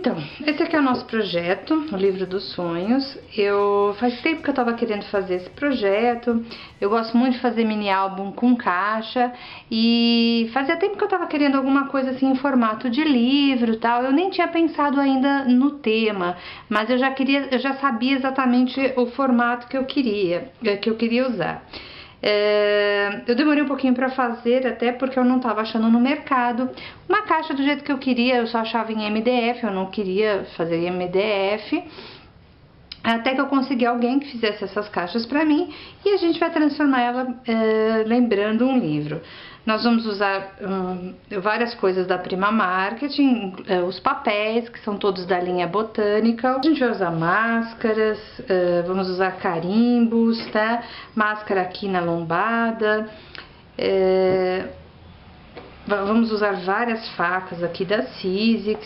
Então, esse aqui é o nosso projeto, o Livro dos Sonhos. Faz tempo que eu tava querendo fazer esse projeto. Eu gosto muito de fazer mini álbum com caixa e fazia tempo que eu tava querendo alguma coisa assim em formato de livro e tal. Eu nem tinha pensado ainda no tema, mas eu já sabia exatamente o formato que eu queria usar. Eu demorei um pouquinho para fazer, até porque eu não estava achando no mercado uma caixa do jeito que eu queria. Eu só achava em MDF, eu não queria fazer em MDF, até que eu consegui alguém que fizesse essas caixas para mim e a gente vai transformar ela lembrando um livro. Nós vamos usar várias coisas da Prima Marketing, os papéis, que são todos da linha Botânica. A gente vai usar máscaras, vamos usar carimbos, tá? Máscara aqui na lombada. Vamos usar várias facas aqui da Sizzix,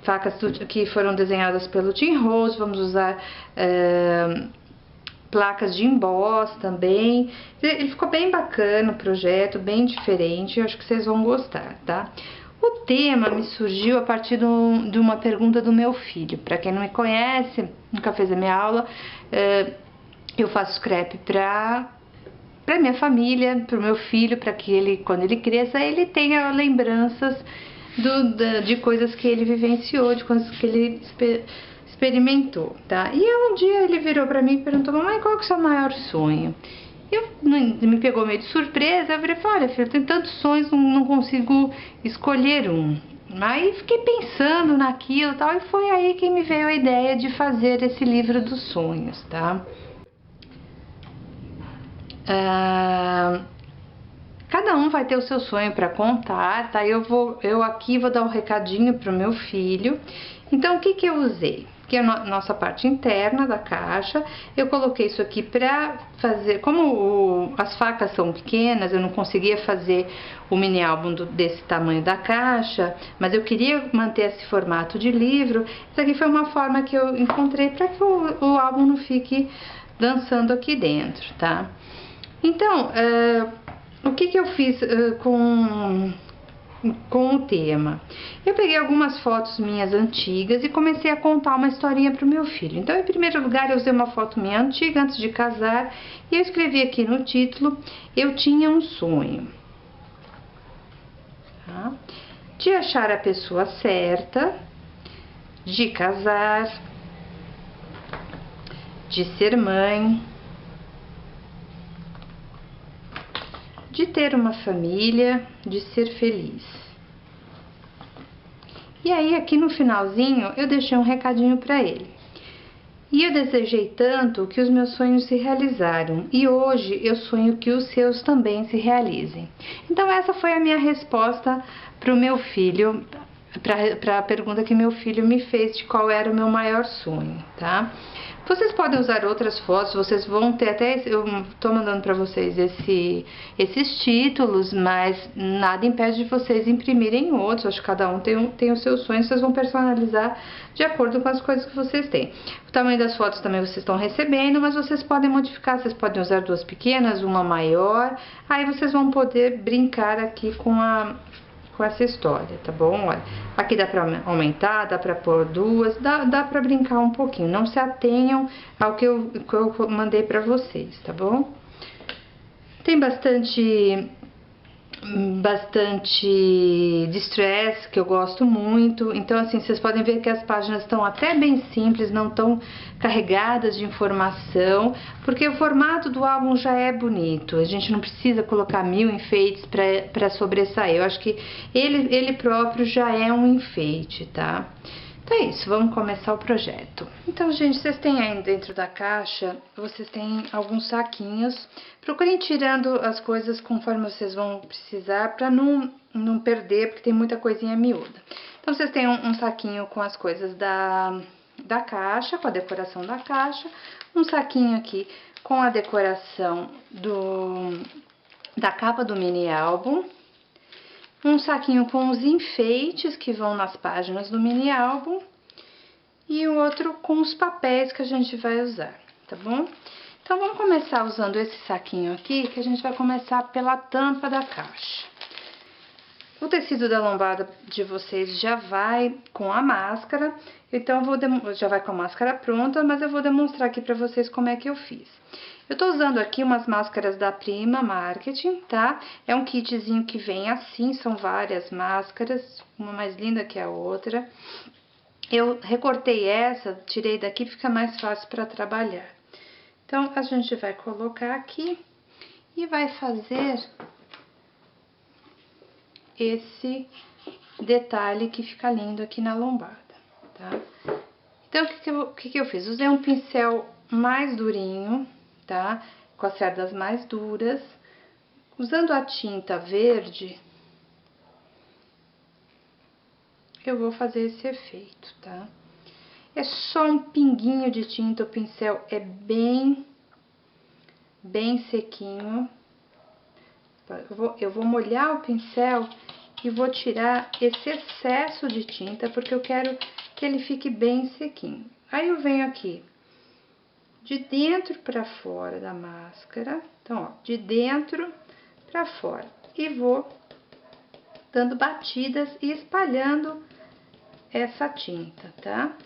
facas que foram desenhadas pelo Tim Rose. Vamos usar placas de emboss também. Ele ficou bem bacana o projeto, bem diferente, eu acho que vocês vão gostar, tá? O tema me surgiu a partir de uma pergunta do meu filho. Para quem não me conhece, nunca fez a minha aula, eu faço scrap para minha família, para o meu filho, para que ele, quando ele cresça, ele tenha lembranças de coisas que ele vivenciou, de coisas que ele experimentou, tá? E aí um dia ele virou pra mim e perguntou: mamãe, qual que é o seu maior sonho? Me pegou meio de surpresa. Eu falei: olha, filho, eu tenho tantos sonhos, não consigo escolher um. Aí fiquei pensando naquilo e tal, e foi aí que me veio a ideia de fazer esse livro dos sonhos, tá? Cada um vai ter o seu sonho para contar, tá? Eu aqui vou dar um recadinho pro meu filho. Então, o que que eu usei? Que é a nossa parte interna da caixa. Eu coloquei isso aqui para fazer, como as facas são pequenas, eu não conseguia fazer o mini álbum desse tamanho da caixa, mas eu queria manter esse formato de livro. Isso aqui foi uma forma que eu encontrei para que o álbum não fique dançando aqui dentro, tá? Então, o que que eu fiz com o tema? Eu peguei algumas fotos minhas antigas e comecei a contar uma historinha para o meu filho. Então, em primeiro lugar, eu usei uma foto minha antiga antes de casar e eu escrevi aqui no título: eu tinha um sonho, tá? De achar a pessoa certa, de casar, de ser mãe, de ter uma família, de ser feliz. E aí aqui no finalzinho eu deixei um recadinho para ele. E eu desejei tanto que os meus sonhos se realizaram, e hoje eu sonho que os seus também se realizem. Então essa foi a minha resposta para o meu filho, para a pergunta que meu filho me fez de qual era o meu maior sonho, tá? Vocês podem usar outras fotos, vocês vão ter até, eu tô mandando para vocês esses títulos, mas nada impede de vocês imprimirem outros. Acho que cada um tem o seu sonho, vocês vão personalizar de acordo com as coisas que vocês têm. O tamanho das fotos também vocês estão recebendo, mas vocês podem modificar, vocês podem usar duas pequenas, uma maior, aí vocês vão poder brincar aqui com essa história, tá bom? Olha, aqui dá pra aumentar, dá pra pôr duas, dá pra brincar um pouquinho. Não se atenham ao que eu mandei pra vocês, tá bom? Tem bastante distress, que eu gosto muito. Então, assim, vocês podem ver que as páginas estão até bem simples, não tão carregadas de informação, porque o formato do álbum já é bonito. A gente não precisa colocar 1000 enfeites para sobressair. Eu acho que ele próprio já é um enfeite, tá? Então é isso, vamos começar o projeto. Então, gente, vocês têm aí dentro da caixa, vocês têm alguns saquinhos. Procurem tirando as coisas conforme vocês vão precisar, para não perder, porque tem muita coisinha miúda. Então, vocês têm um saquinho com as coisas da caixa, com a decoração da caixa. Um saquinho aqui com a decoração da capa do mini álbum. Um saquinho com os enfeites que vão nas páginas do mini álbum e o outro com os papéis que a gente vai usar, tá bom? Então, vamos começar usando esse saquinho aqui, que a gente vai começar pela tampa da caixa. O tecido da lombada de vocês já vai com a máscara, então já vai com a máscara pronta, mas eu vou demonstrar aqui pra vocês como é que eu fiz. Eu tô usando aqui umas máscaras da Prima Marketing, tá? É um kitzinho que vem assim, são várias máscaras, uma mais linda que a outra. Eu recortei essa, tirei daqui, fica mais fácil para trabalhar. Então, a gente vai colocar aqui e vai fazer esse detalhe que fica lindo aqui na lombada, tá? Então, o que eu fiz? Usei um pincel mais durinho, tá? Com as cerdas mais duras. Usando a tinta verde, eu vou fazer esse efeito, tá? É só um pinguinho de tinta, o pincel é bem sequinho. Eu vou molhar o pincel e vou tirar esse excesso de tinta, porque eu quero que ele fique bem sequinho. Aí eu venho aqui, de dentro para fora da máscara, então, ó, de dentro para fora. E vou dando batidas e espalhando essa tinta, tá?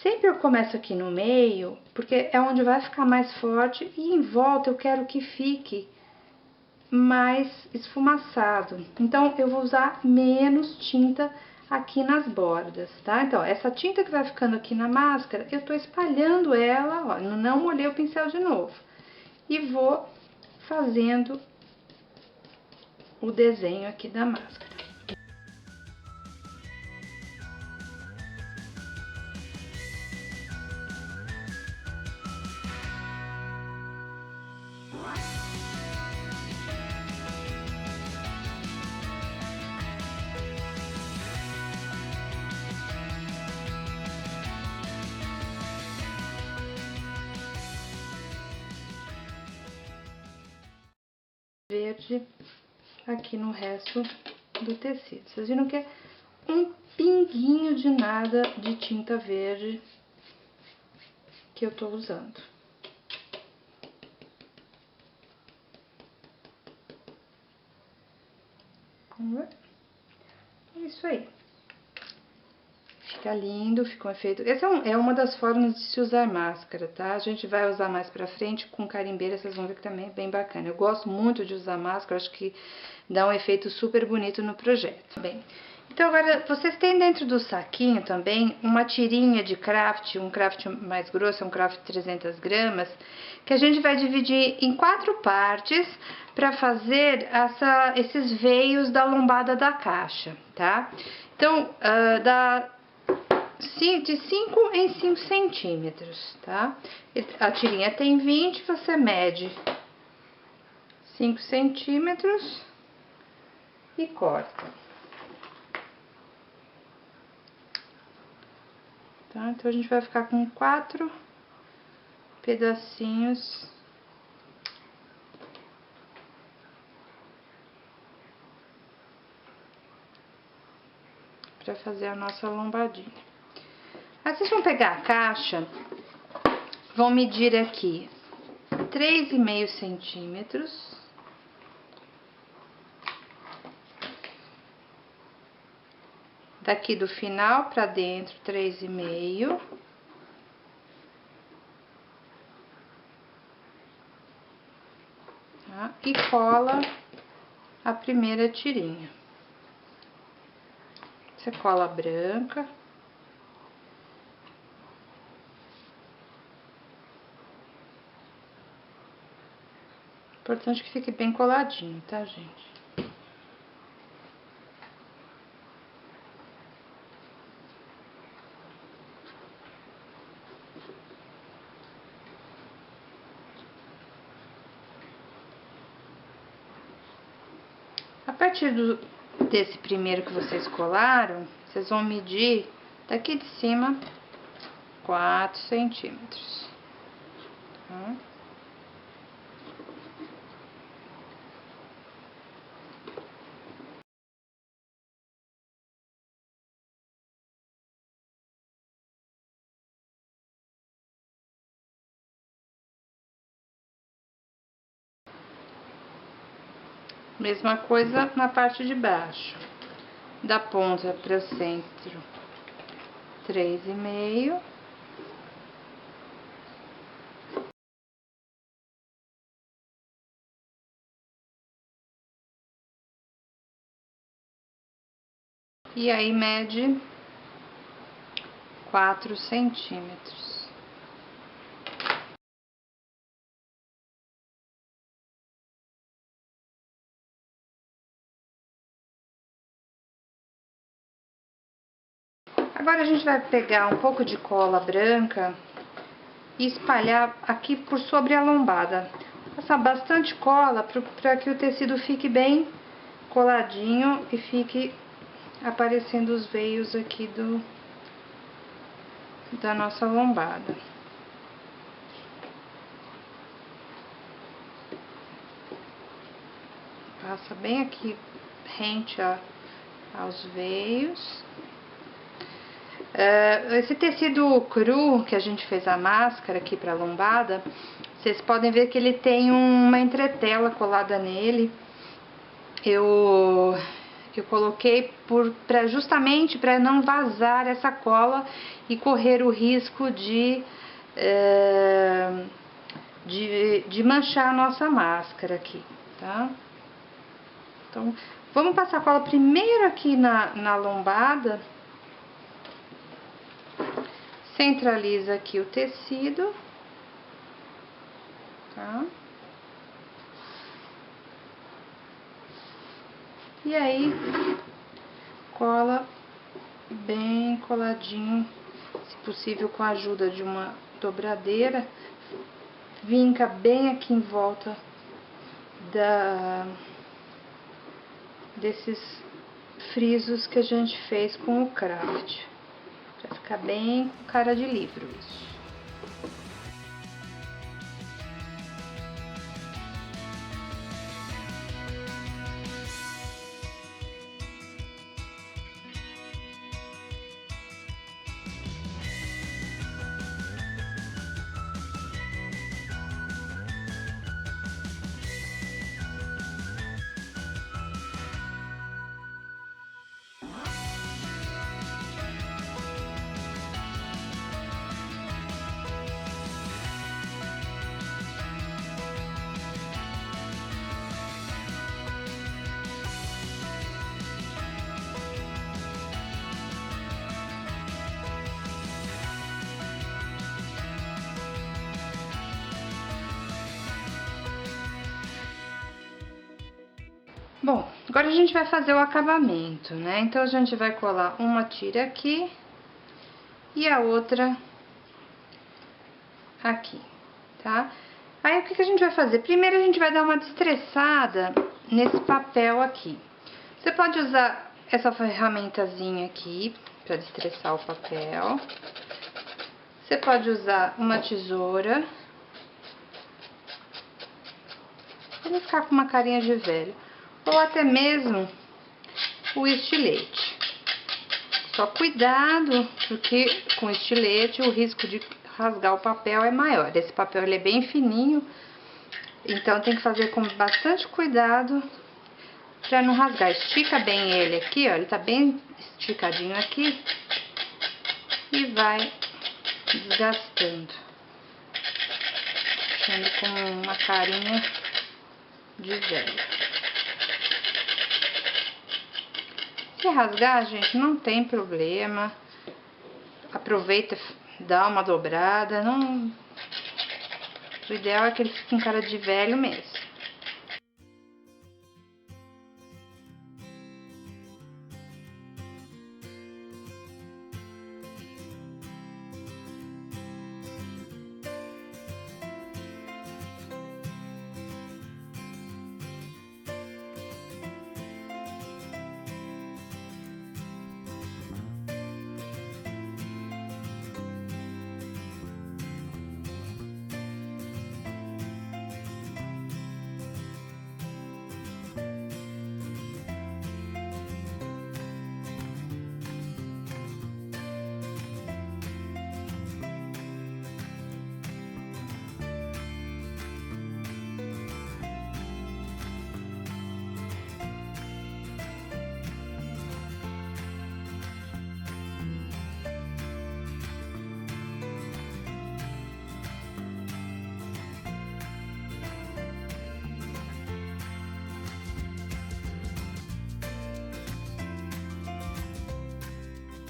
Sempre eu começo aqui no meio, porque é onde vai ficar mais forte, e em volta eu quero que fique mais esfumaçado. Então, eu vou usar menos tinta aqui nas bordas, tá? Então, essa tinta que vai ficando aqui na máscara, eu tô espalhando ela, ó, não molhei o pincel de novo. E vou fazendo o desenho aqui da máscara. Verde aqui no resto do tecido. Vocês viram que é um pinguinho de nada de tinta verde que eu tô usando. Vamos ver? É isso aí. Fica lindo, fica um efeito... Essa é uma das formas de se usar máscara, tá? A gente vai usar mais pra frente com carimbeira, vocês vão ver que também é bem bacana. Eu gosto muito de usar máscara, acho que dá um efeito super bonito no projeto. Bem, então agora vocês têm dentro do saquinho também uma tirinha de craft, um craft mais grosso, um craft 300 gramas, que a gente vai dividir em 4 partes para fazer esses veios da lombada da caixa, tá? Então, de 5 em 5 centímetros, tá? A tirinha tem 20, você mede 5 centímetros e corta. Tá? Então, a gente vai ficar com 4 pedacinhos para fazer a nossa lombadinha. Aí, vocês vão pegar a caixa, vão medir aqui 3,5 centímetros. Daqui do final para dentro, 3,5. Tá? E cola a primeira tirinha. Você cola a branca. Importante que fique bem coladinho, tá, gente? A partir desse primeiro que vocês colaram, vocês vão medir daqui de cima 4 centímetros. Tá? Mesma coisa na parte de baixo. Da ponta para o centro, 3,5. E aí mede 4 centímetros. Agora a gente vai pegar um pouco de cola branca e espalhar aqui por sobre a lombada. Passar bastante cola para que o tecido fique bem coladinho e fique aparecendo os veios aqui da nossa lombada. Passa bem aqui rente aos veios. Esse tecido cru que a gente fez a máscara aqui para a lombada, vocês podem ver que ele tem uma entretela colada nele. Eu coloquei justamente para não vazar essa cola e correr o risco de manchar a nossa máscara aqui, tá? Então, vamos passar cola primeiro aqui na lombada. Centraliza aqui o tecido, tá? E aí, cola bem coladinho, se possível com a ajuda de uma dobradeira. Vinca bem aqui em volta desses frisos que a gente fez com o craft. Pra ficar bem com cara de livro isso. Bom, agora a gente vai fazer o acabamento, né? Então, a gente vai colar uma tira aqui e a outra aqui, tá? Aí, o que a gente vai fazer? Primeiro, a gente vai dar uma destressada nesse papel aqui. Você pode usar essa ferramentazinha aqui para destressar o papel. Você pode usar uma tesoura. Pra não ficar com uma carinha de velho. Ou até mesmo o estilete. Só cuidado, porque com o estilete o risco de rasgar o papel é maior. Esse papel ele é bem fininho, então tem que fazer com bastante cuidado para não rasgar. Estica bem ele aqui, ó, ele tá bem esticadinho aqui e vai desgastando, deixando com uma carinha de velho. Se rasgar, gente, não tem problema. Aproveita, dá uma dobrada. Não... O ideal é que ele fique com cara de velho mesmo.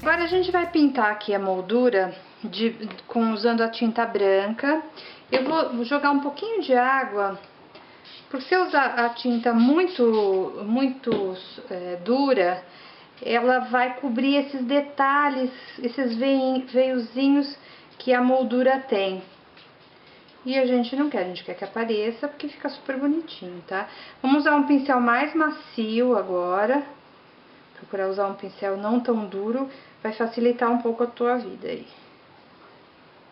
Agora a gente vai pintar aqui a moldura usando a tinta branca. Eu vou jogar um pouquinho de água, porque se eu usar a tinta muito dura, ela vai cobrir esses detalhes, esses veiozinhos que a moldura tem. E a gente não quer, a gente quer que apareça, porque fica super bonitinho, tá? Vamos usar um pincel mais macio agora. Procurar usar um pincel não tão duro, vai facilitar um pouco a tua vida aí.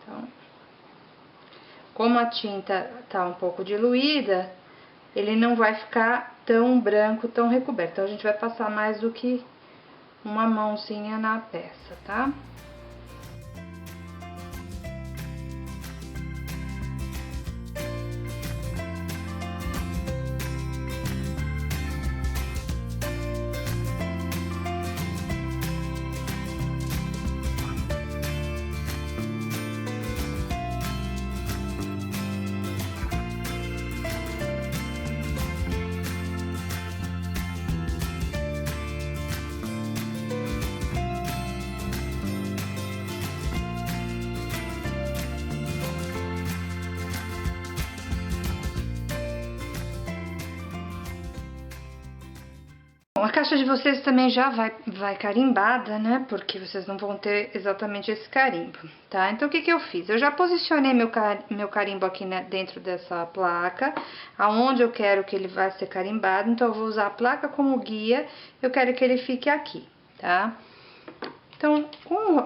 Então, como a tinta tá um pouco diluída, ele não vai ficar tão branco, tão recoberto. Então, a gente vai passar mais do que uma mãozinha na peça, tá? Bom, a caixa de vocês também já vai carimbada, né? Porque vocês não vão ter exatamente esse carimbo, tá? Então, o que que eu fiz? Eu já posicionei meu carimbo aqui, né, dentro dessa placa, aonde eu quero que ele vai ser carimbado. Então, eu vou usar a placa como guia, eu quero que ele fique aqui, tá? Então,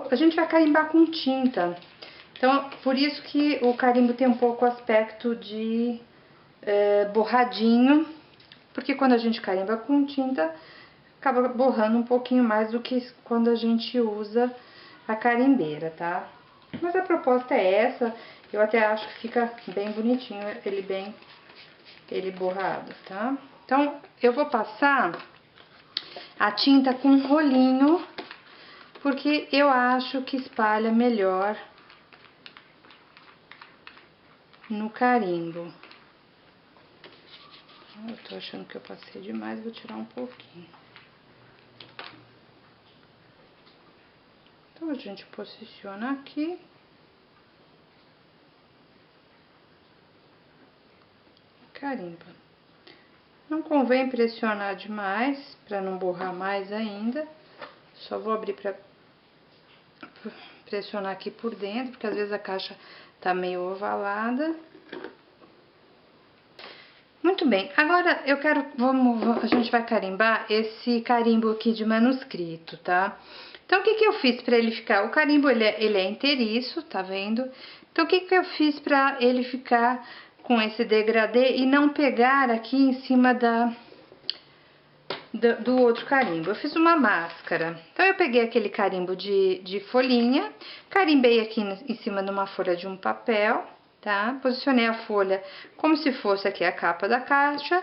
a gente vai carimbar com tinta. Então, por isso que o carimbo tem um pouco o aspecto de borradinho. Porque quando a gente carimba com tinta, acaba borrando um pouquinho mais do que quando a gente usa a carimbeira, tá? Mas a proposta é essa, eu até acho que fica bem bonitinho ele borrado, tá? Então, eu vou passar a tinta com um rolinho, porque eu acho que espalha melhor no carimbo. Eu tô achando que eu passei demais, vou tirar um pouquinho. Então, a gente posiciona aqui. Carimba. Não convém pressionar demais, para não borrar mais ainda. Só vou abrir para pressionar aqui por dentro, porque às vezes a caixa tá meio ovalada. Muito bem, agora eu quero, a gente vai carimbar esse carimbo aqui de manuscrito, tá? Então, o que que eu fiz para ele ficar? O carimbo, ele é inteiriço, tá vendo? Então, o que que eu fiz para ele ficar com esse degradê e não pegar aqui em cima do outro carimbo? Eu fiz uma máscara. Então, eu peguei aquele carimbo de folhinha, carimbei aqui em cima de uma folha de um papel, tá? Posicionei a folha como se fosse aqui a capa da caixa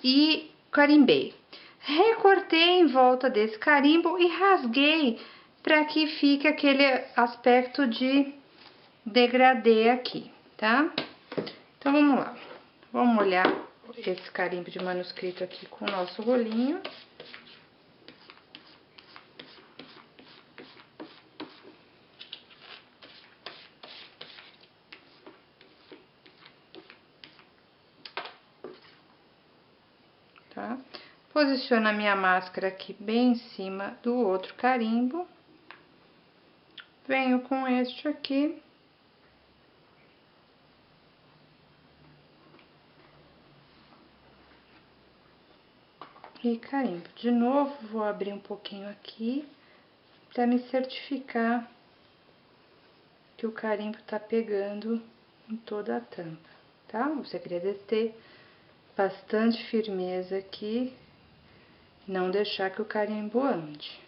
e carimbei. Recortei em volta desse carimbo e rasguei para que fique aquele aspecto de degradê aqui, tá? Então, vamos lá. Vamos molhar esse carimbo de manuscrito aqui com o nosso rolinho. Tá? Posiciono a minha máscara aqui bem em cima do outro carimbo. Venho com este aqui. E carimbo. De novo, vou abrir um pouquinho aqui para me certificar que o carimbo tá pegando em toda a tampa, tá? O segredo é ter bastante firmeza aqui, não deixar que o carimbo ande.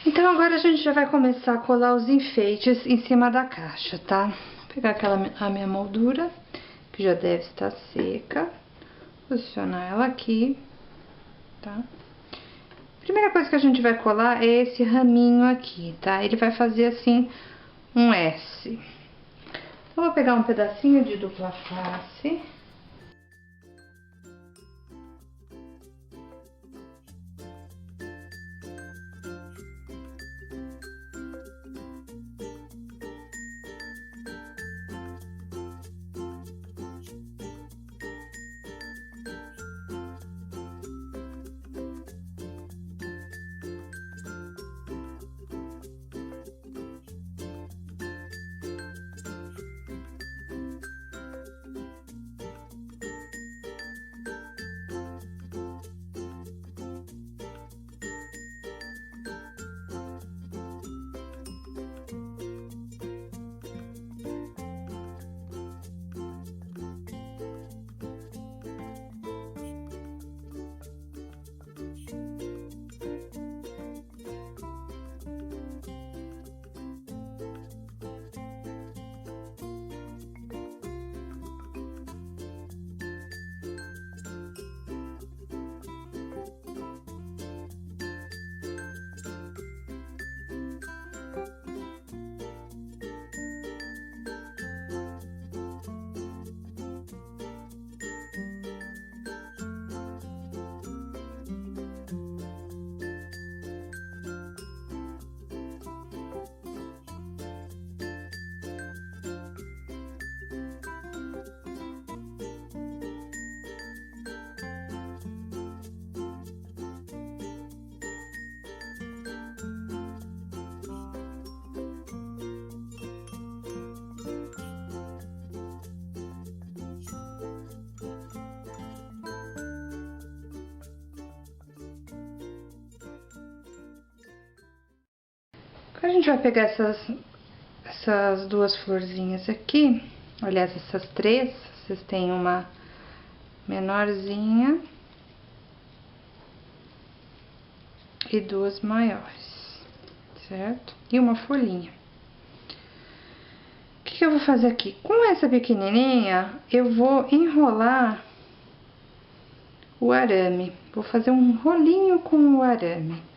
Então, agora a gente já vai começar a colar os enfeites em cima da caixa, tá? Vou pegar a minha moldura, que já deve estar seca, posicionar ela aqui, tá? Primeira coisa que a gente vai colar é esse raminho aqui, tá? Ele vai fazer assim um S. Então, vou pegar um pedacinho de dupla face. Agora a gente vai pegar essas duas florzinhas aqui, aliás, essas três, vocês têm uma menorzinha e duas maiores, certo? E uma folhinha. O que eu vou fazer aqui? Com essa pequenininha, eu vou enrolar o arame. Vou fazer um rolinho com o arame.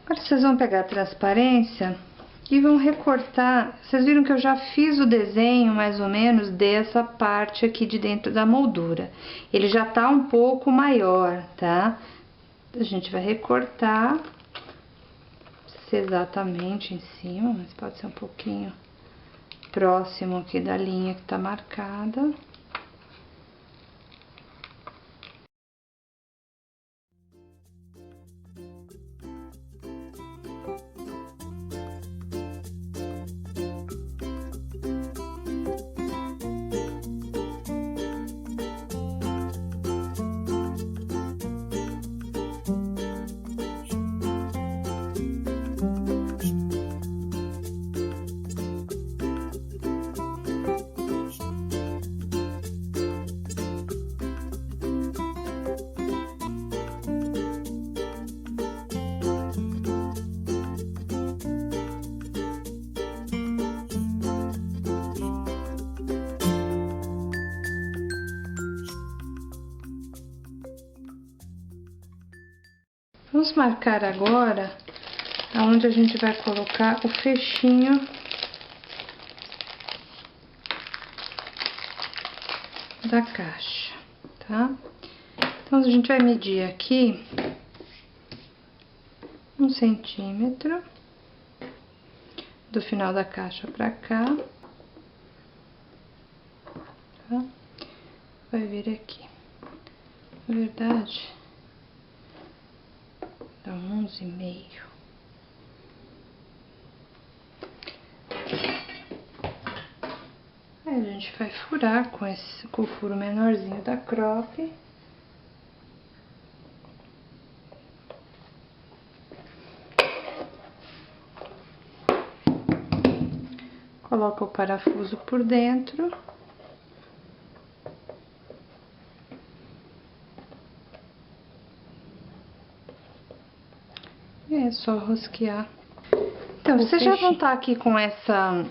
Agora vocês vão pegar a transparência e vão recortar. Vocês viram que eu já fiz o desenho mais ou menos dessa parte aqui de dentro da moldura. Ele já tá um pouco maior, tá? A gente vai recortar, não precisa ser exatamente em cima, mas pode ser um pouquinho próximo aqui da linha que tá marcada. Vamos marcar agora aonde a gente vai colocar o fechinho da caixa, tá? Então, a gente vai medir aqui 1 centímetro do final da caixa pra cá, tá? Vai vir aqui. Na verdade, dá 11,5. Aí a gente vai furar com o furo menorzinho da crop. Coloca o parafuso por dentro. E é só rosquear. Então, vocês já vão estar aqui com essa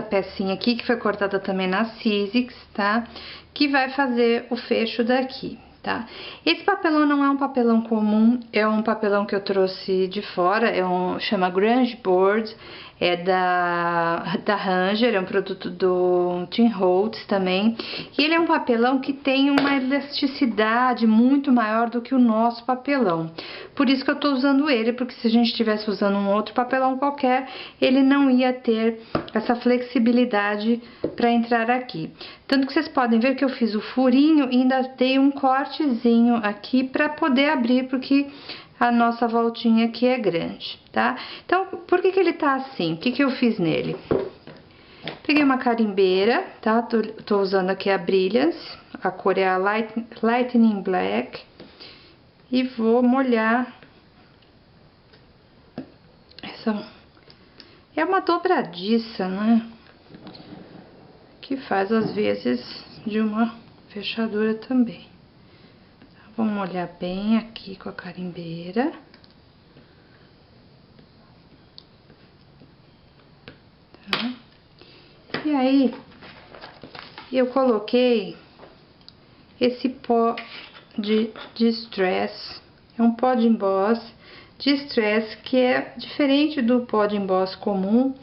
pecinha aqui, que foi cortada também na Sizzix, tá? Que vai fazer o fecho daqui, tá? Esse papelão não é um papelão comum, é um papelão que eu trouxe de fora, chama Grunge Board, é da Ranger, é um produto do Tim Holtz também, e ele é um papelão que tem uma elasticidade muito maior do que o nosso papelão. Por isso que eu tô usando ele, porque se a gente estivesse usando um outro papelão qualquer, ele não ia ter essa flexibilidade para entrar aqui. Tanto que vocês podem ver que eu fiz o furinho e ainda dei um cortezinho aqui para poder abrir, porque a nossa voltinha aqui é grande, tá? Então, por que ele tá assim? O que eu fiz nele? Peguei uma carimbeira, tá? Tô usando aqui a Brilliance, a cor é a Lightning Black. E vou molhar essa... É uma dobradiça, né? Que faz às vezes de uma fechadura também. Vamos molhar bem aqui com a carimbeira. Tá? E aí, eu coloquei esse pó de Distress. É um pó de emboss Distress, que é diferente do pó de emboss comum.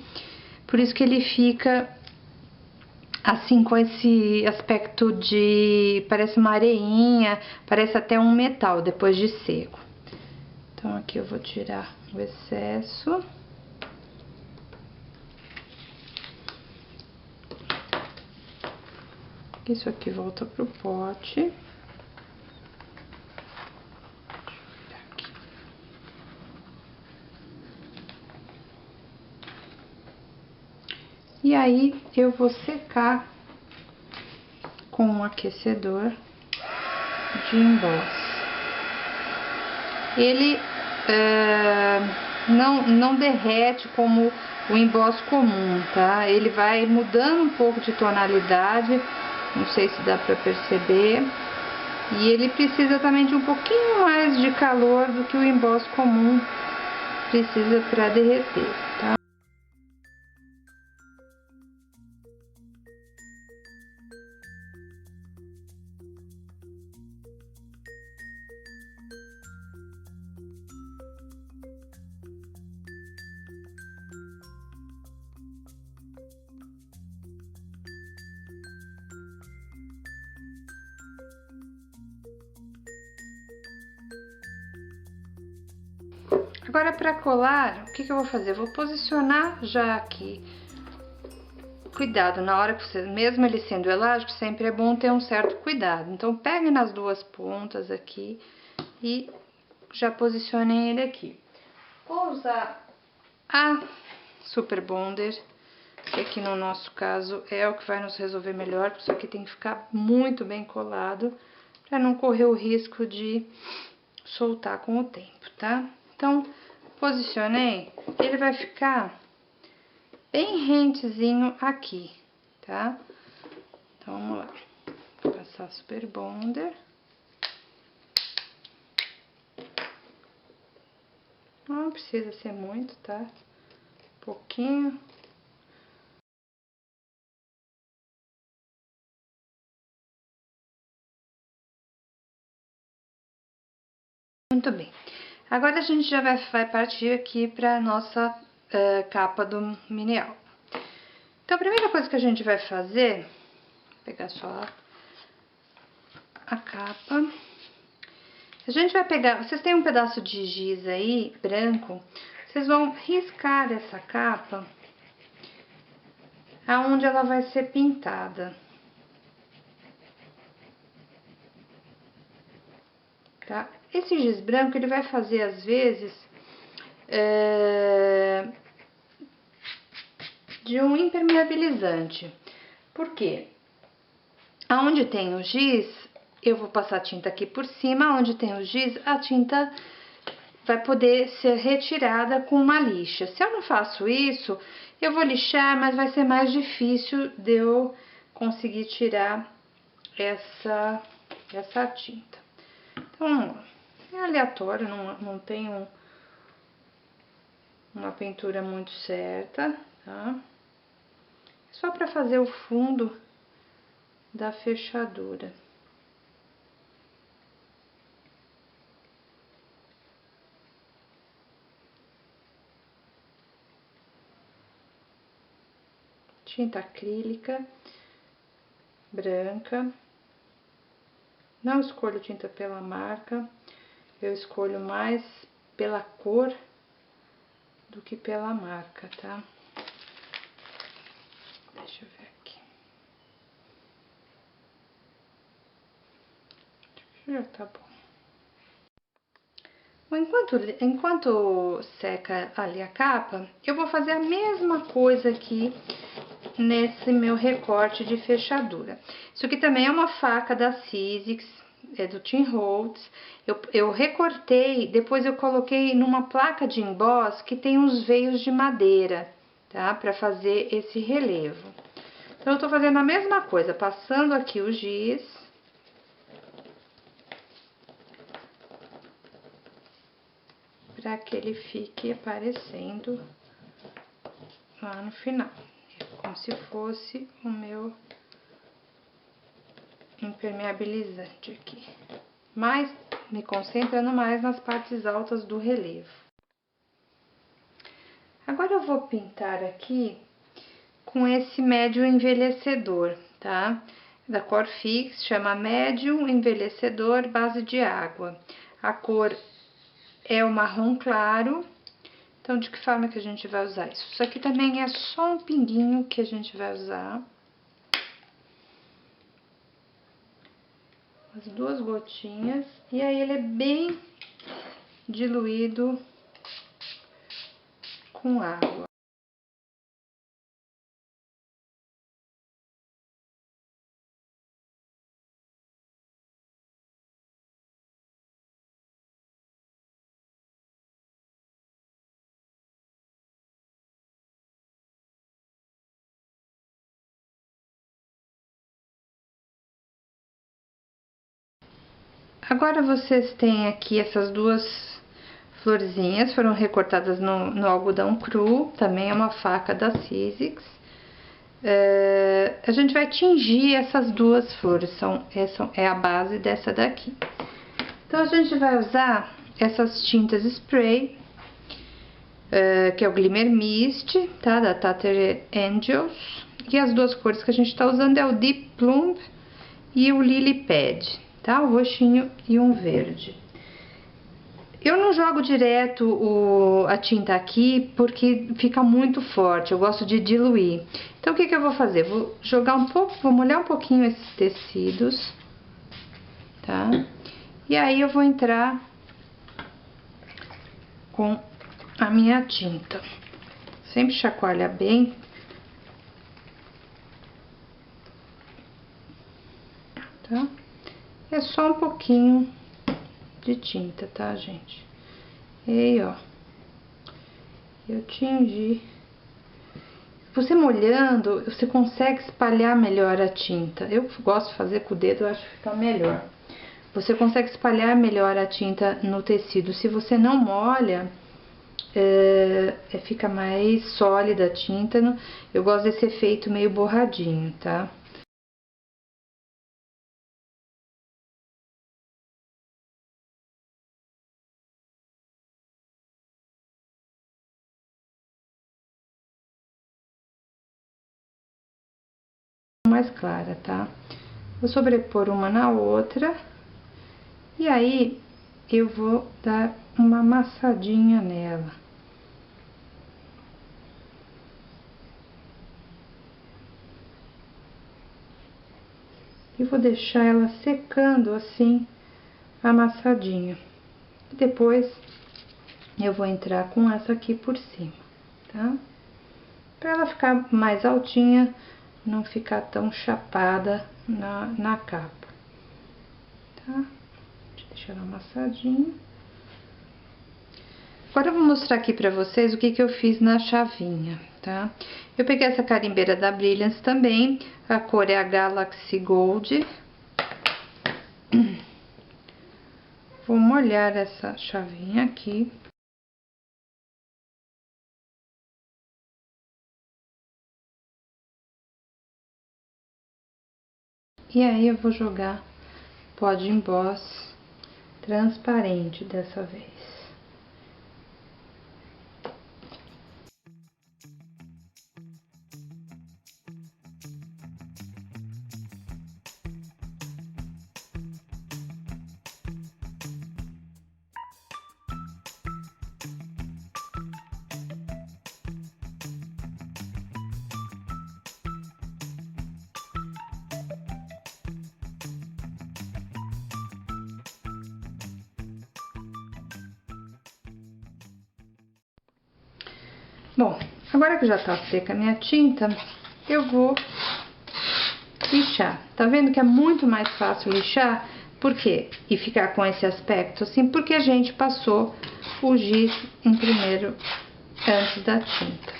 Por isso que ele fica assim, com esse aspecto de... parece uma areinha, parece até um metal depois de seco. Então, aqui eu vou tirar o excesso. Isso aqui volta pro pote. E aí, eu vou secar com um aquecedor de emboss. Ele não derrete como o emboss comum, tá? Ele vai mudando um pouco de tonalidade, não sei se dá pra perceber. E ele precisa também de um pouquinho mais de calor do que o emboss comum precisa para derreter, tá? Agora, para colar, o que eu vou fazer? Eu vou posicionar já aqui. Cuidado, na hora que você, mesmo ele sendo elástico, sempre é bom ter um certo cuidado. Então, pegue nas duas pontas aqui e já posicionem ele aqui. Vou usar a Super Bonder, que aqui no nosso caso é o que vai nos resolver melhor, porque isso aqui tem que ficar muito bem colado, para não correr o risco de soltar com o tempo, tá? Então, posicionei, ele vai ficar bem rentezinho aqui, tá? Então, vamos lá. Vou passar Super Bonder. Não precisa ser muito, tá? Pouquinho. Muito bem. Agora a gente já vai partir aqui para nossa capa do mini álbum. Então, a primeira coisa que a gente vai fazer, vou pegar só a capa. A gente vai pegar, vocês têm um pedaço de giz aí, branco, vocês vão riscar essa capa aonde ela vai ser pintada. Tá? Esse giz branco, ele vai fazer, às vezes, de um impermeabilizante. Por quê? Aonde tem o giz, eu vou passar a tinta aqui por cima, onde tem o giz, a tinta vai poder ser retirada com uma lixa. Se eu não faço isso, eu vou lixar, mas vai ser mais difícil de eu conseguir tirar essa tinta. Então, é aleatório, não tem uma pintura muito certa, tá? Só para fazer o fundo da fechadura. Tinta acrílica, branca. Não escolho tinta pela marca, eu escolho mais pela cor do que pela marca, tá? Deixa eu ver aqui. Já tá bom. Enquanto seca ali a capa, eu vou fazer a mesma coisa aqui nesse meu recorte de fechadura. Isso aqui também é uma faca da Sizzix, é do Tim Holtz. Eu recortei, depois eu coloquei numa placa de emboss que tem uns veios de madeira, tá? Pra fazer esse relevo. Então, eu tô fazendo a mesma coisa, passando aqui o giz. Pra que ele fique aparecendo lá no final. Como se fosse o meu impermeabilizante aqui. Mas me concentrando mais nas partes altas do relevo. Agora eu vou pintar aqui com esse médio envelhecedor, tá? Da Corfix, chama médio envelhecedor base de água. A cor é o marrom claro. Então, de que forma que a gente vai usar isso? Isso aqui também é só um pinguinho que a gente vai usar. As 2 gotinhas. E aí, ele é bem diluído com água. Agora, vocês têm aqui essas 2 florzinhas, foram recortadas no algodão cru, também é uma faca da Sizzix. A gente vai tingir essas 2 flores, essa é a base dessa daqui. Então, a gente vai usar essas tintas spray, que é o Glimmer Mist, tá? Da Tattered Angels. E as 2 cores que a gente tá usando é o Deep Plum e o Lily Pad, tá? O roxinho e um verde. Eu não jogo direto a tinta aqui porque fica muito forte, eu gosto de diluir. Então, o que eu vou fazer? Vou jogar um pouco, vou molhar um pouquinho esses tecidos, tá? E aí, eu vou entrar com a minha tinta. Sempre chacoalha bem. Tá? É só um pouquinho de tinta, tá, gente? E aí, ó. Eu tingi. Você molhando, você consegue espalhar melhor a tinta. Eu gosto de fazer com o dedo, eu acho que fica melhor. Você consegue espalhar melhor a tinta no tecido. Se você não molha, fica mais sólida a tinta. Eu gosto desse efeito meio borradinho, tá? mais clara, tá? Vou sobrepor uma na outra. E aí, eu vou dar uma amassadinha nela. E vou deixar ela secando assim, amassadinha. Depois, eu vou entrar com essa aqui por cima, tá? Pra ela ficar mais altinha, não ficar tão chapada na capa, tá? Deixa ela amassadinha. Agora eu vou mostrar aqui pra vocês o que que eu fiz na chavinha, tá? Eu peguei essa carimbeira da Brilliance também, a cor é a Galaxy Gold. Vou molhar essa chavinha aqui. E aí eu vou jogar pó de emboss transparente dessa vez. Bom, agora que já tá seca a minha tinta, eu vou lixar. Tá vendo que é muito mais fácil lixar? Por quê? E ficar com esse aspecto assim, porque a gente passou o giz em primeiro, antes da tinta.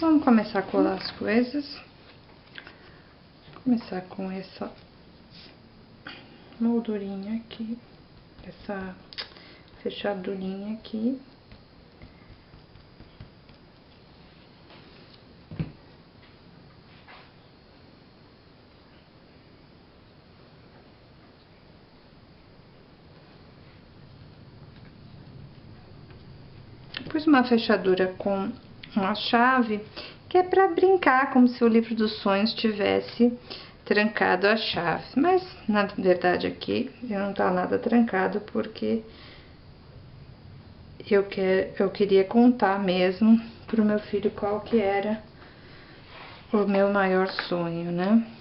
Vamos começar a colar as coisas. Vou começar com essa moldurinha aqui, essa fechadurinha aqui. Pus uma fechadura com uma chave, que é para brincar, como se o livro dos sonhos tivesse trancado a chave. Mas, na verdade, aqui não tá nada trancado, porque eu queria contar mesmo pro meu filho qual que era o meu maior sonho, né?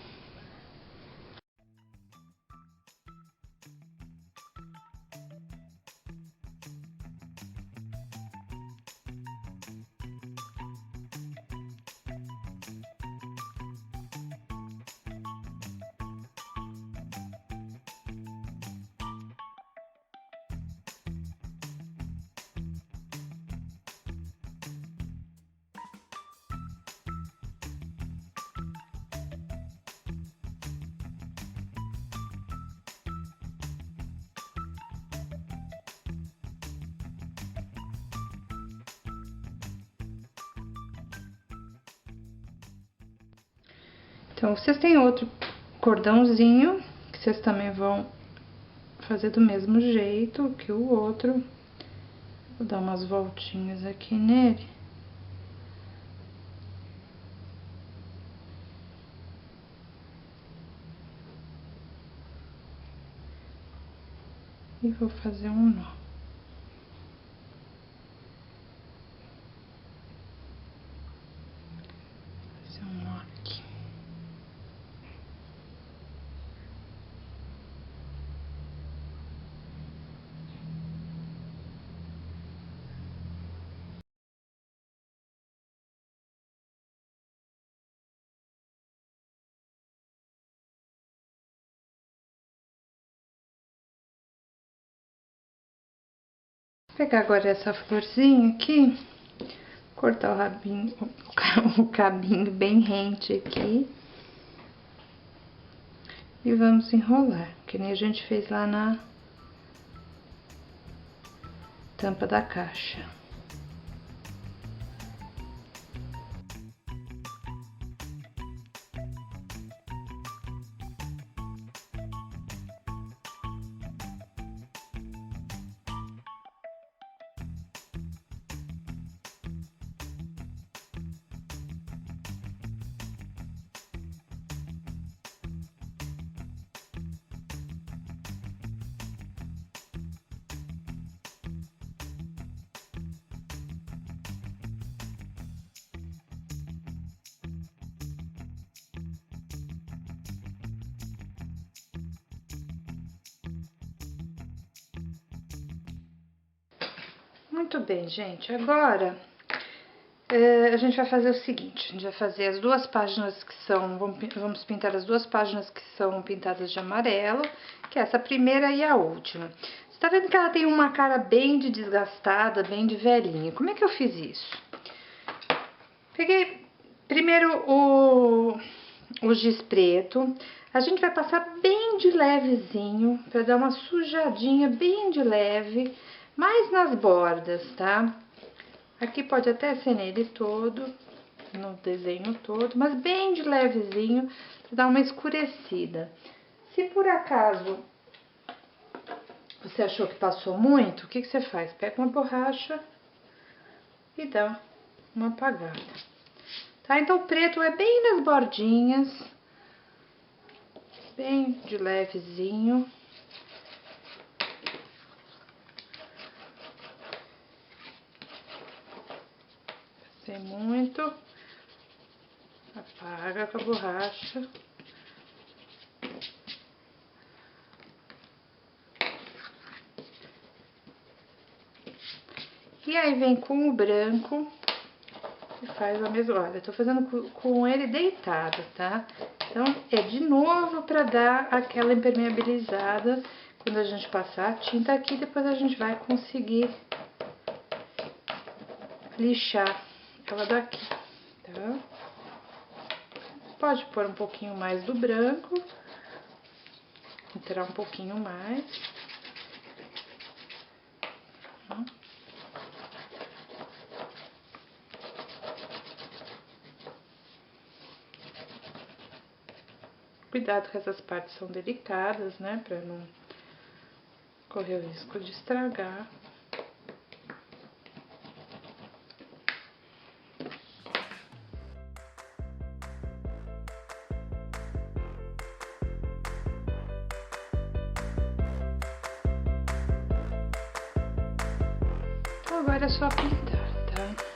Então, vocês têm outro cordãozinho, que vocês também vão fazer do mesmo jeito que o outro. Vou dar umas voltinhas aqui nele. E vou fazer um nó. Fazer um nó aqui. Vou pegar agora essa florzinha aqui, cortar o rabinho, o cabinho bem rente aqui. E vamos enrolar, que nem a gente fez lá na tampa da caixa. Muito bem, gente. Agora, a gente vai fazer o seguinte. A gente vai fazer as duas páginas que são... Vamos pintar as duas páginas que são pintadas de amarelo, que é essa primeira e a última. Você tá vendo que ela tem uma cara bem de desgastada, bem de velhinha. Como é que eu fiz isso? Peguei primeiro o giz preto. A gente vai passar bem de levezinho, para dar uma sujadinha bem de leve, mais nas bordas, tá? Aqui pode até ser nele todo, no desenho todo, mas bem de levezinho, para dar uma escurecida. Se por acaso você achou que passou muito, o que você faz? Pega uma borracha e dá uma apagada. Tá? Então o preto é bem nas bordinhas, bem de levezinho. Sem muito. Apaga com a borracha. E aí vem com o branco e faz a mesma. Olha, eu tô fazendo com ele deitado, tá? Então, é de novo pra dar aquela impermeabilizada. Quando a gente passar a tinta aqui, depois a gente vai conseguir lixar ela daqui, tá? Pode pôr um pouquinho mais do branco, entrar um pouquinho mais. Cuidado que essas partes são delicadas, né? Pra não correr o risco de estragar. Então agora é só pintar, tá?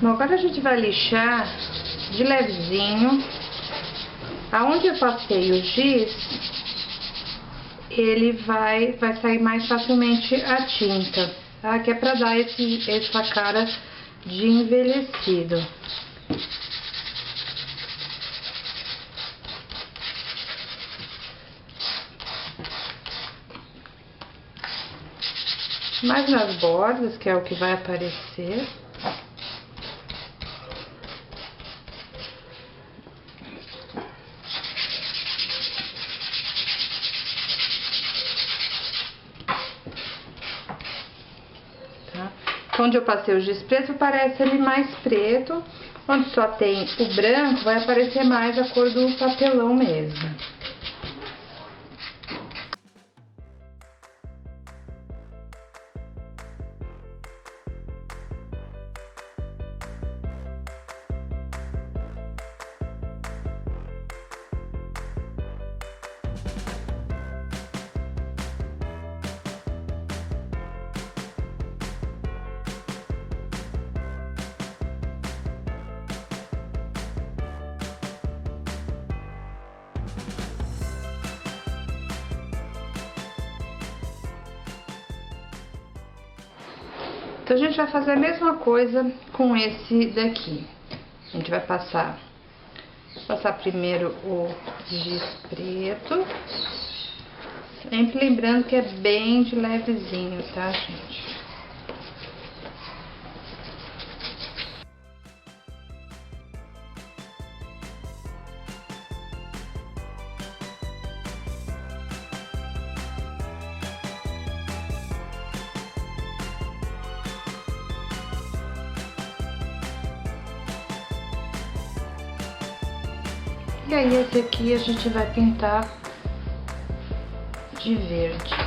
Bom, agora a gente vai lixar de levezinho. Aonde eu passei o giz, ele vai sair mais facilmente a tinta, tá? Que é pra dar essa cara de envelhecido. Mais nas bordas, que é o que vai aparecer. Onde eu passei o giz preto, parece ele mais preto. Onde só tem o branco, vai aparecer mais a cor do papelão mesmo. Então, a gente vai fazer a mesma coisa com esse daqui. A gente vai passar primeiro o giz preto. Sempre lembrando que é bem de levezinho, tá, gente? E aí, esse aqui a gente vai pintar de verde.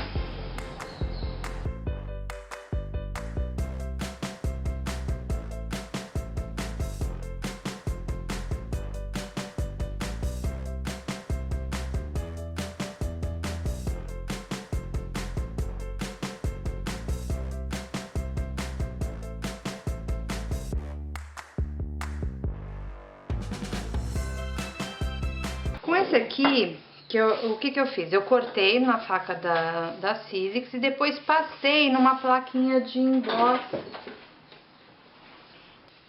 Com esse aqui, o que eu fiz? Eu cortei na faca da Sizzix e depois passei numa plaquinha de inglós.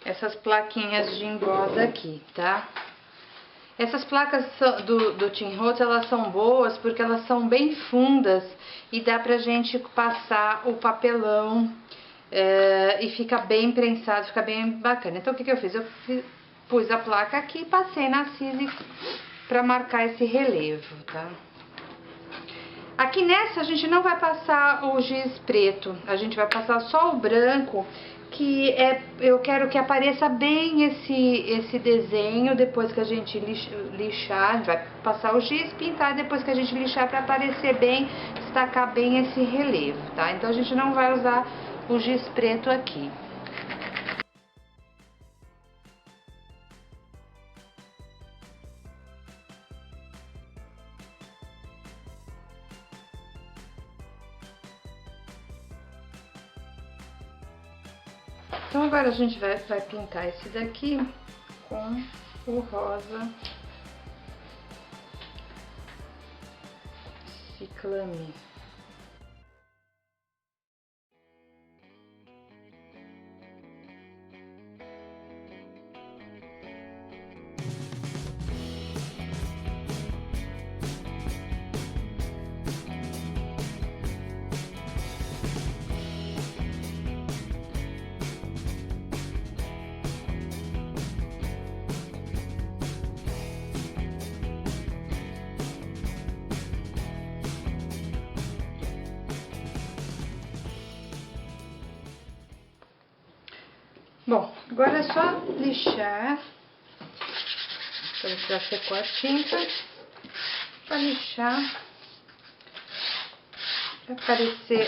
Essas plaquinhas de inglós aqui, tá? Essas placas do Tim Holtz, elas são boas porque elas são bem fundas e dá pra gente passar o papelão e fica bem prensado, fica bem bacana. Então, o que eu fiz? Eu pus a placa aqui e passei na Sizzix para marcar esse relevo, tá? Aqui nessa a gente não vai passar o giz preto, a gente vai passar só o branco, que eu quero que apareça bem esse desenho depois que a gente lixar. A gente vai passar o giz, pintar depois que a gente lixar para aparecer bem, destacar bem esse relevo, tá? Então a gente não vai usar o giz preto aqui. Então agora a gente vai pintar esse daqui com o rosa ciclame. Bom, agora é só lixar. Então, já secou a tinta. Para lixar, para aparecer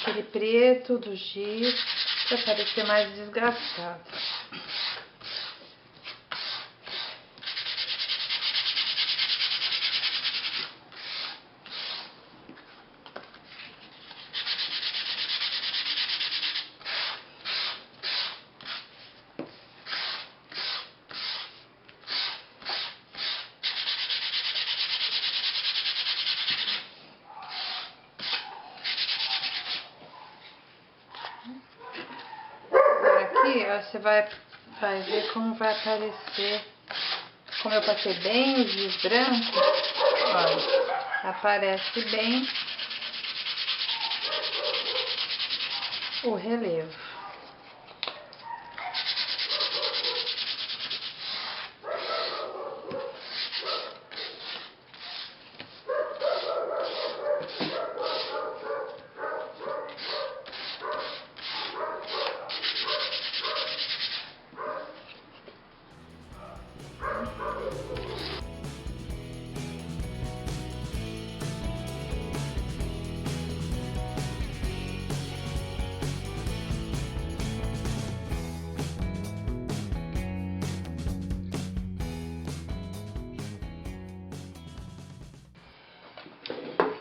aquele preto do giz, para parecer mais desgastado. Aqui, ó, você vai ver como vai aparecer, como eu passei bem o giz branco, olha, aparece bem o relevo.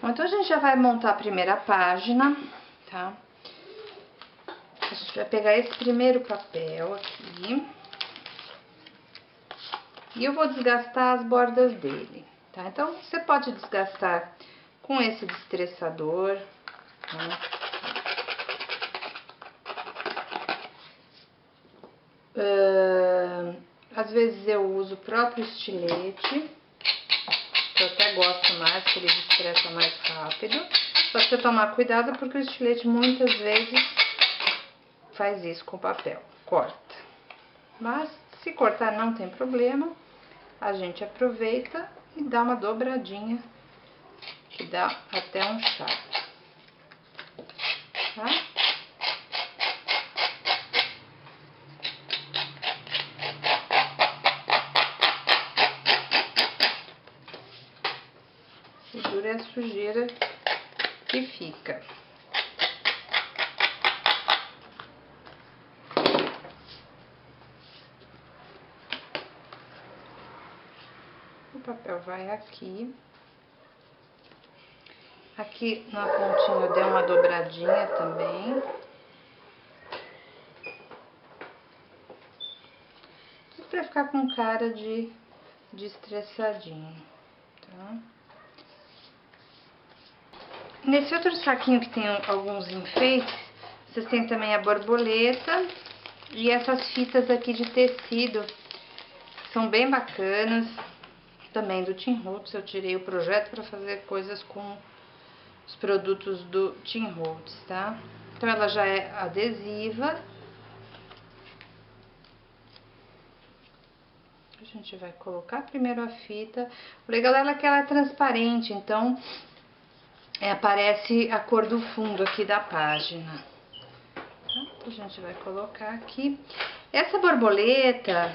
Então, a gente já vai montar a primeira página, tá? A gente vai pegar esse primeiro papel aqui. E eu vou desgastar as bordas dele, tá? Então, você pode desgastar com esse destressador, tá? às vezes eu uso o próprio estilete, que eu até gosto mais, que ele destressa mais rápido. Só precisa tomar cuidado porque o estilete muitas vezes faz isso com o papel, corta. Mas se cortar não tem problema, a gente aproveita e dá uma dobradinha, que dá até um charme, tá? O duro é a sujeira que fica. O papel vai aqui. Aqui na pontinha eu dei uma dobradinha também. Tudo pra ficar com cara de estressadinho, tá? Nesse outro saquinho que tem alguns enfeites, vocês têm também a borboleta e essas fitas aqui de tecido, que são bem bacanas, também do Tim Holtz. Eu tirei o projeto para fazer coisas com os produtos do Tim Holtz, tá? Então ela já é adesiva. A gente vai colocar primeiro a fita. O legal dela é que ela é transparente, então aparece a cor do fundo aqui da página. Então, a gente vai colocar aqui. Essa borboleta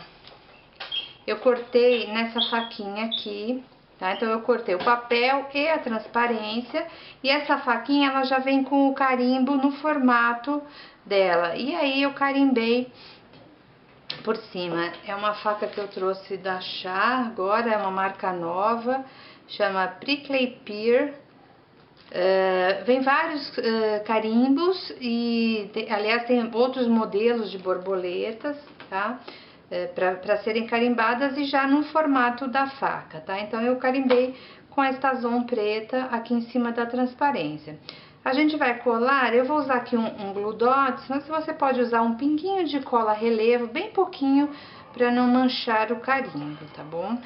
eu cortei nessa faquinha aqui, tá? Então eu cortei o papel e a transparência, e essa faquinha ela já vem com o carimbo no formato dela. E aí eu carimbei por cima. É uma faca que eu trouxe da Char, agora é uma marca nova, chama Prickly Pear. Vem vários carimbos e, aliás, tem outros modelos de borboletas, tá? Para serem carimbadas e já no formato da faca, tá? Então, eu carimbei com a Stazon preta aqui em cima da transparência. A gente vai colar, eu vou usar aqui um Glue Dots, mas você pode usar um pinguinho de cola relevo, bem pouquinho, para não manchar o carimbo, tá bom?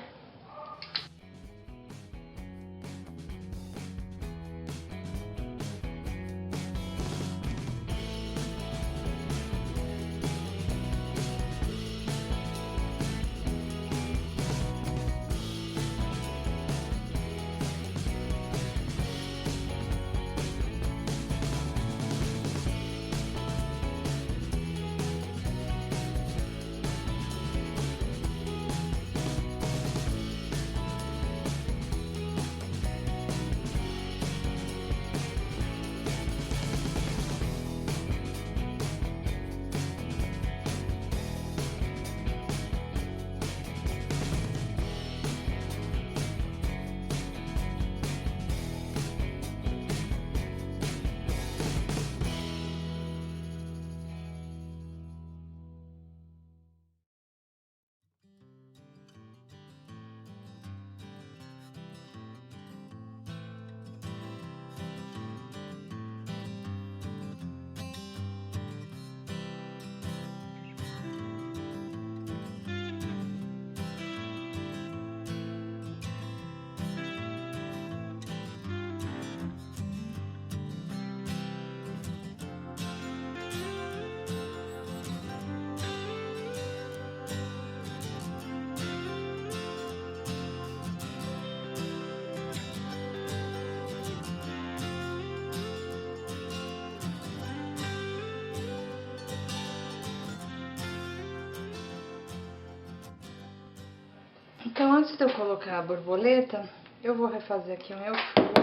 Então, antes de eu colocar a borboleta, eu vou refazer aqui o meu furo.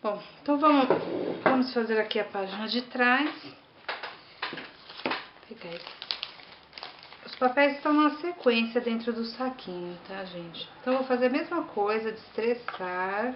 Bom, então vamos Vamos fazer aqui a página de trás. Pegar esse. Os papéis estão na sequência dentro do saquinho, tá, gente? Então, eu vou fazer a mesma coisa, destressar.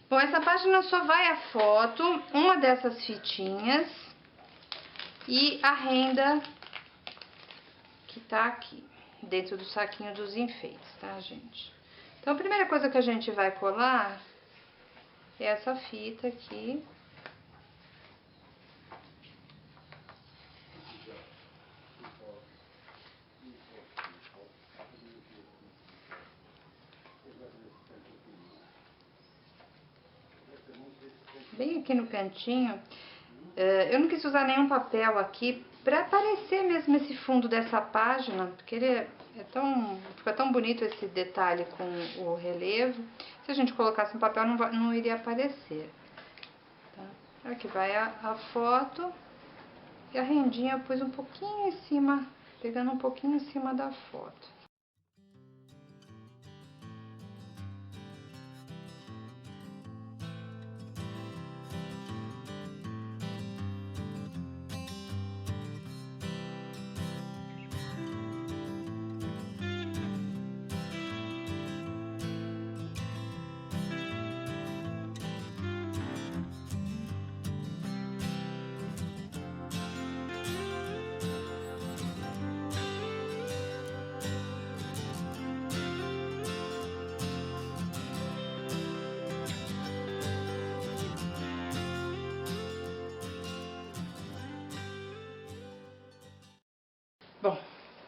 Bom, essa página só vai a foto, uma dessas fitinhas e a renda que tá aqui, dentro do saquinho dos enfeites, tá, gente? Então, a primeira coisa que a gente vai colar é essa fita aqui. Bem aqui no cantinho. Eu não quis usar nenhum papel aqui pra aparecer mesmo esse fundo dessa página, porque ele fica tão bonito esse detalhe com o relevo. Se a gente colocasse um papel, não iria aparecer. Tá? Aqui vai a foto e a rendinha eu pus um pouquinho em cima, pegando um pouquinho em cima da foto. Bom,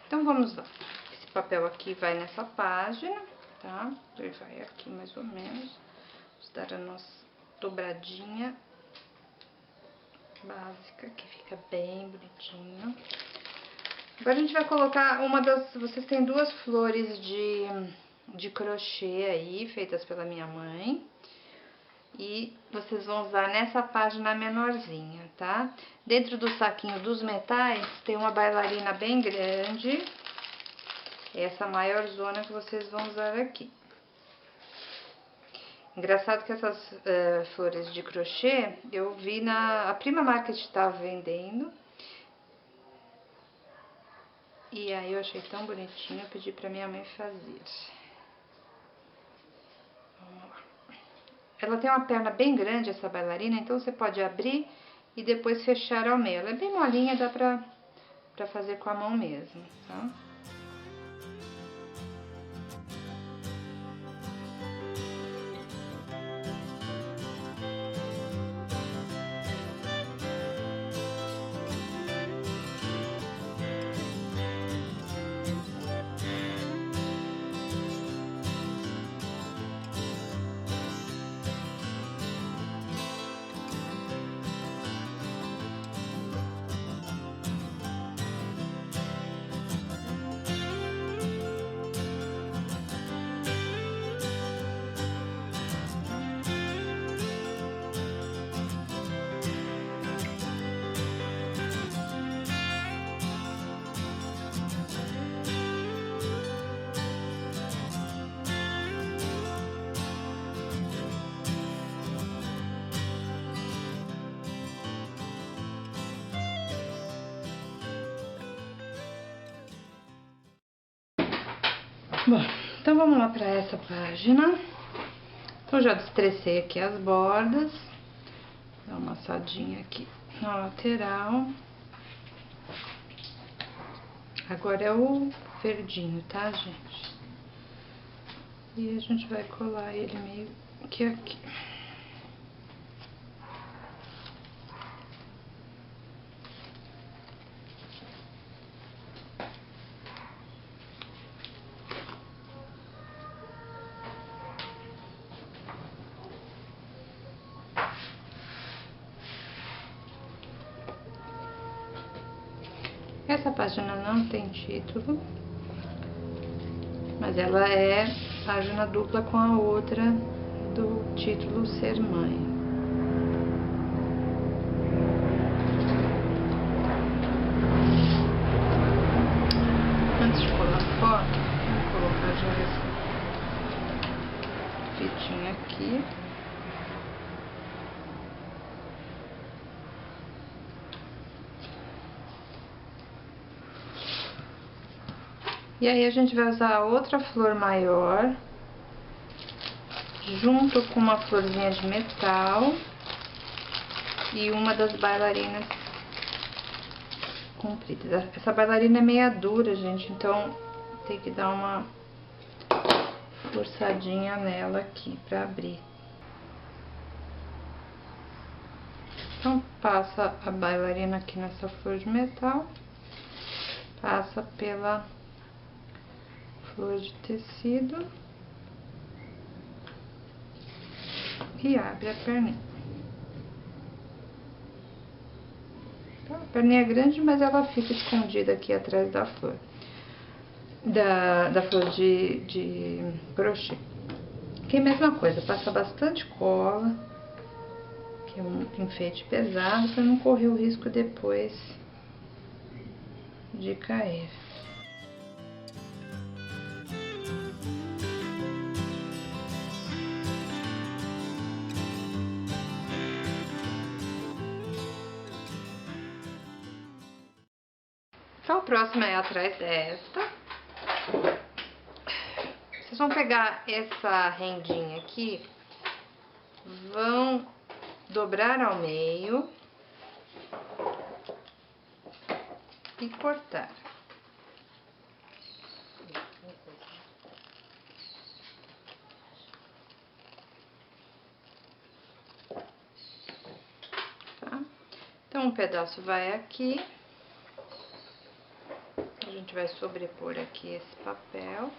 então vamos lá. Esse papel aqui vai nessa página, tá? Ele vai aqui mais ou menos. Vamos dar a nossa dobradinha básica, que fica bem bonitinho. Agora a gente vai colocar vocês têm duas flores de crochê aí, feitas pela minha mãe. E vocês vão usar nessa página menorzinha, tá? Dentro do saquinho dos metais tem uma bailarina bem grande. Essa maior zona que vocês vão usar aqui. Engraçado que essas flores de crochê eu vi a Prima Market estava vendendo. E aí eu achei tão bonitinho, eu pedi pra minha mãe fazer. Vamos lá. Ela tem uma perna bem grande, essa bailarina, então você pode abrir e depois fechar ao meio. Ela é bem molinha, dá pra fazer com a mão mesmo, tá? Bom, então vamos lá para essa página. Então já destressei aqui as bordas. Dá uma assadinha aqui na lateral. Agora é o verdinho, tá, gente? E a gente vai colar ele meio que aqui. Essa página não tem título, mas ela é página dupla com a outra do título Ser Mãe. Antes de colar a foto, vou colocar já essa fitinha aqui. E aí a gente vai usar outra flor maior, junto com uma florzinha de metal e uma das bailarinas compridas. Essa bailarina é meia dura, gente, então tem que dar uma forçadinha nela aqui pra abrir. Então passa a bailarina aqui nessa flor de metal, passa pela flor de tecido e abre a perninha. Então, a perninha é grande, mas ela fica escondida aqui atrás da flor, da flor de crochê. Aqui é a mesma coisa, passa bastante cola, que é um enfeite pesado, para não correr o risco depois de cair. Então, a próxima é atrás desta. Vocês vão pegar essa rendinha aqui, vão dobrar ao meio e cortar. Tá? Então, um pedaço vai aqui. A gente vai sobrepor aqui esse papel.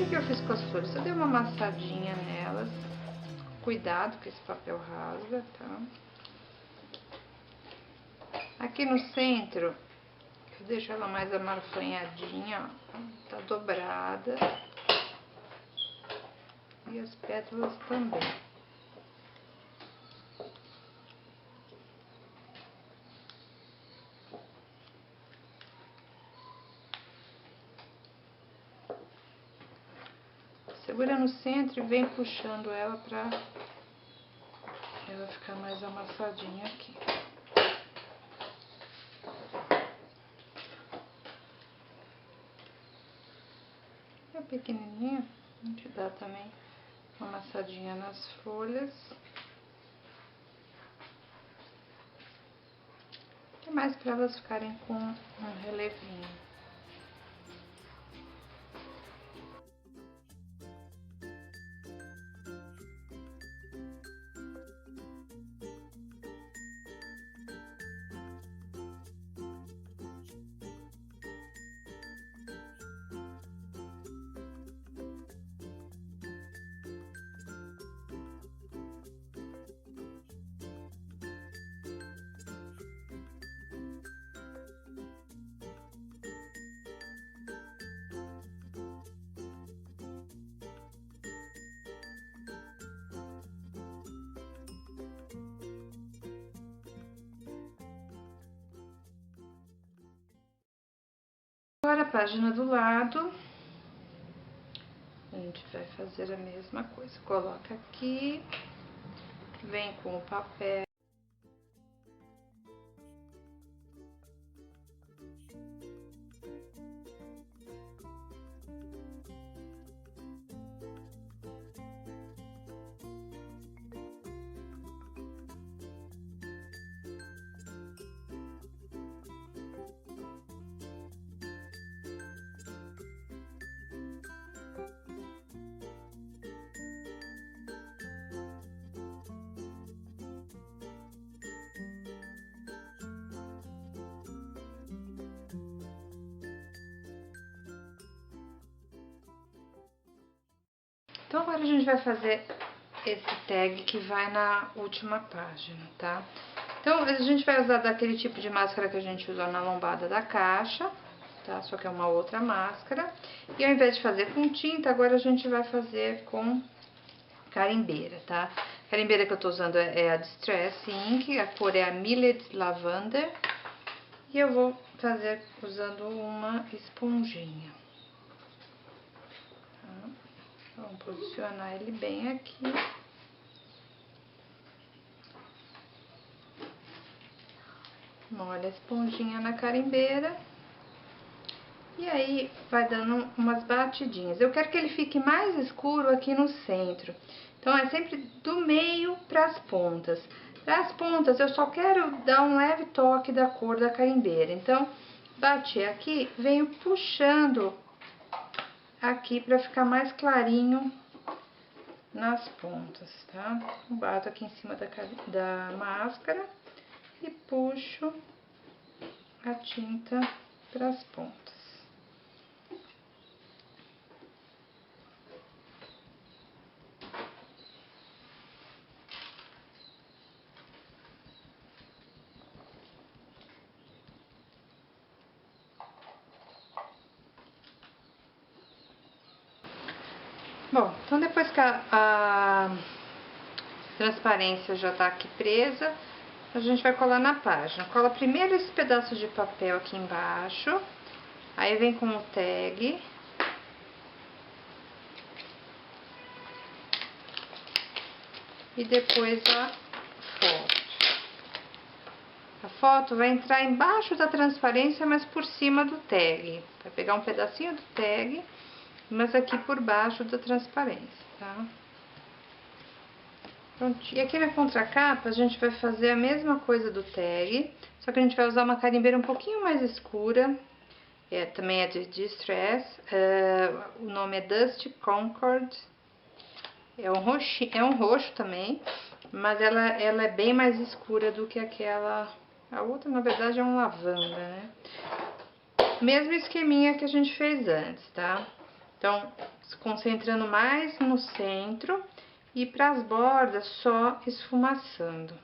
O que eu fiz com as flores? Eu dei uma amassadinha nelas. Cuidado que esse papel rasga, tá? Aqui no centro, eu deixo ela mais amarfanhadinha, ó. Tá dobrada. E as pétalas também. Segura no centro e vem puxando ela pra ela ficar mais amassadinha aqui. É pequenininha, a gente dá também uma amassadinha nas folhas. É mais para elas ficarem com um relevinho. Agora a página do lado, a gente vai fazer a mesma coisa. Coloca aqui, vem com o papel. Então, agora a gente vai fazer esse tag que vai na última página, tá? Então, a gente vai usar daquele tipo de máscara que a gente usou na lombada da caixa, tá? Só que é uma outra máscara. E ao invés de fazer com tinta, agora a gente vai fazer com carimbeira, tá? A carimbeira que eu tô usando é a Distress Ink, a cor é a Millet Lavender. E eu vou fazer usando uma esponjinha. Tá? Vamos posicionar ele bem aqui. Molha a esponjinha na carimbeira. E aí, vai dando umas batidinhas. Eu quero que ele fique mais escuro aqui no centro. Então, é sempre do meio para as pontas. Para as pontas, eu só quero dar um leve toque da cor da carimbeira. Então, bati aqui, venho puxando aqui para ficar mais clarinho nas pontas, tá? Bato aqui em cima da máscara e puxo a tinta para as pontas. Bom, então depois que a transparência já tá aqui presa, a gente vai colar na página. Cola primeiro esse pedaço de papel aqui embaixo, aí vem com o tag. E depois a foto. A foto vai entrar embaixo da transparência, mas por cima do tag. Vai pegar um pedacinho do tag, mas aqui por baixo da transparência, tá? Pronto. E aqui na contracapa a gente vai fazer a mesma coisa do tag, só que a gente vai usar uma carimbeira um pouquinho mais escura. Também é de Distress. O nome é Dusty Concord. É um roxo também, mas ela é bem mais escura do que aquela... A outra, na verdade, é um lavanda, né? Mesmo esqueminha que a gente fez antes, tá? Então, se concentrando mais no centro e para as bordas só esfumaçando.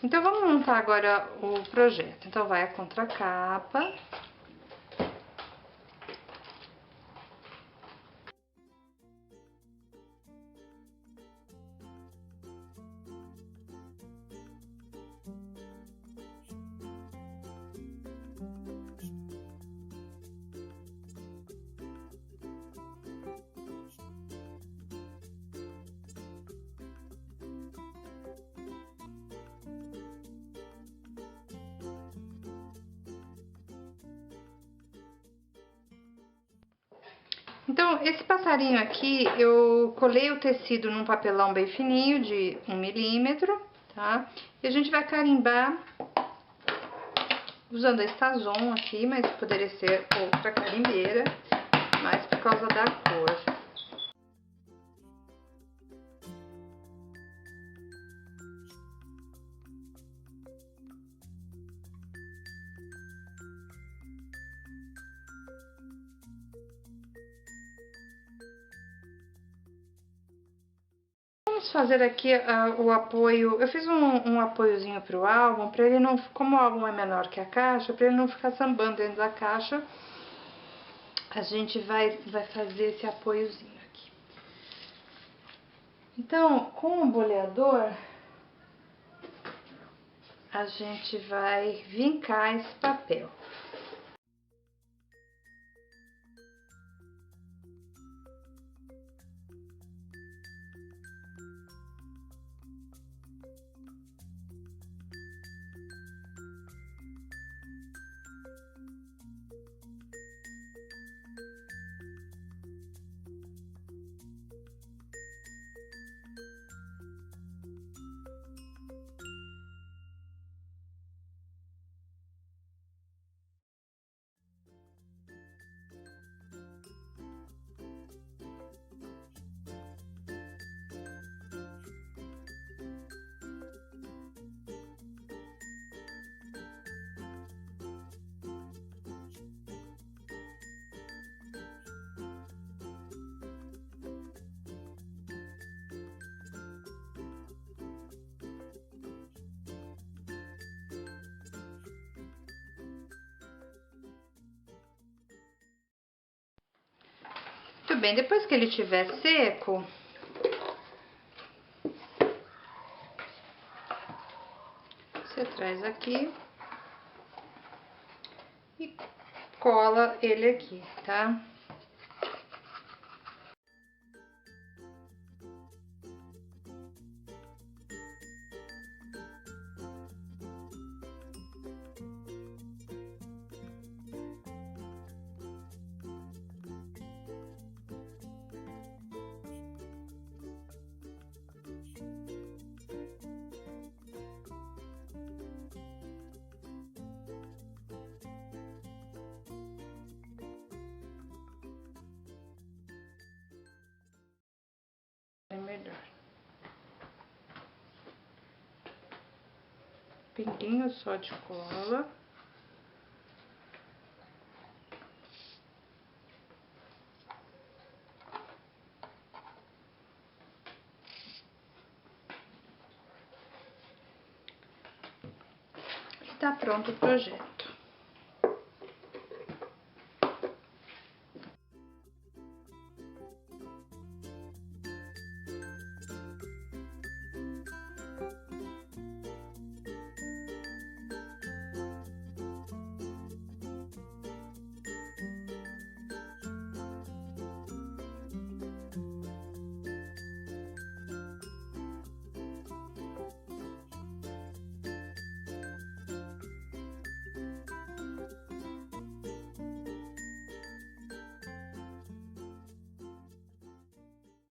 Então, vamos montar agora o projeto. Então, vai a contracapa. Então, esse passarinho aqui, eu colei o tecido num papelão bem fininho, de 1 milímetro, tá? E a gente vai carimbar usando a Stazon aqui, mas poderia ser outra carimbeira, mas por causa da cor. Vamos fazer aqui o apoio. Eu fiz um apoiozinho para o álbum, para ele não, como o álbum é menor que a caixa, para ele não ficar sambando dentro da caixa, a gente vai fazer esse apoiozinho aqui. Então, com o boleador, a gente vai vincar esse papel. Muito bem, depois que ele estiver seco, você traz aqui e cola ele aqui, tá? É melhor. Pinguinho só de cola. E tá pronto o projeto.